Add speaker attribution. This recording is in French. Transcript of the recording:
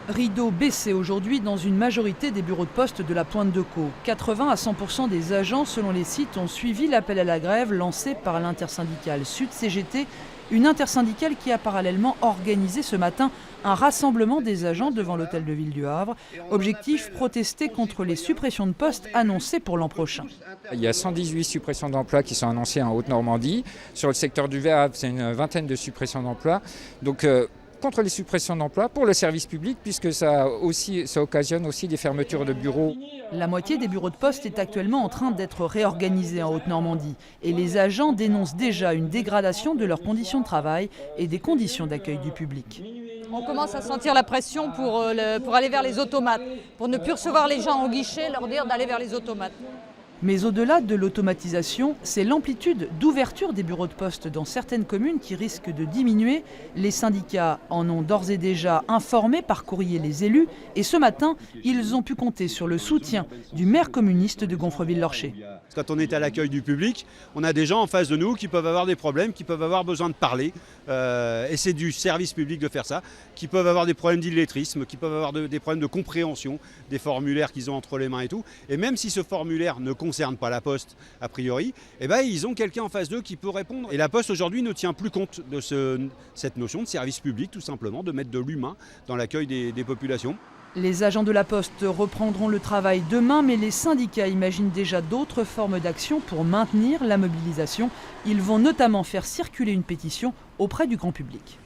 Speaker 1: Rideau baissé aujourd'hui dans une majorité des bureaux de poste de la Pointe de Caux. 80 à 100% des agents, selon les sites, ont suivi l'appel à la grève lancé par l'intersyndicale Sud-CGT, une intersyndicale qui a parallèlement organisé ce matin un rassemblement des agents devant l'hôtel de ville du Havre. Objectif, protester contre les suppressions de postes annoncées pour l'an prochain.
Speaker 2: Il y a 118 suppressions d'emplois qui sont annoncées en Haute-Normandie. Sur le secteur du verre, c'est une vingtaine de suppressions d'emplois. Donc, contre les suppressions d'emplois pour le service public, puisque ça occasionne aussi des fermetures de bureaux.
Speaker 1: La moitié des bureaux de poste est actuellement en train d'être réorganisés en Haute-Normandie et les agents dénoncent déjà une dégradation de leurs conditions de travail et des conditions d'accueil du public.
Speaker 3: On commence à sentir la pression pour aller vers les automates, pour ne plus recevoir les gens au guichet, leur dire d'aller vers les automates.
Speaker 1: Mais au-delà de l'automatisation, c'est l'amplitude d'ouverture des bureaux de poste dans certaines communes qui risque de diminuer. Les syndicats en ont d'ores et déjà informé par courrier les élus et ce matin, ils ont pu compter sur le soutien du maire communiste de Gonfreville-Lorcher.
Speaker 4: Quand on est à l'accueil du public, on a des gens en face de nous qui peuvent avoir des problèmes, qui peuvent avoir besoin de parler. Et c'est du service public de faire ça, qui peuvent avoir des problèmes d'illettrisme, qui peuvent avoir des problèmes de compréhension des formulaires qu'ils ont entre les mains et tout. Et même si ce formulaire ne concerne pas la Poste, a priori, eh ben, ils ont quelqu'un en face d'eux qui peut répondre. Et la Poste aujourd'hui ne tient plus compte de cette notion de service public, tout simplement, de mettre de l'humain dans l'accueil des populations.
Speaker 1: Les agents de la Poste reprendront le travail demain, mais les syndicats imaginent déjà d'autres formes d'action pour maintenir la mobilisation. Ils vont notamment faire circuler une pétition auprès du grand public.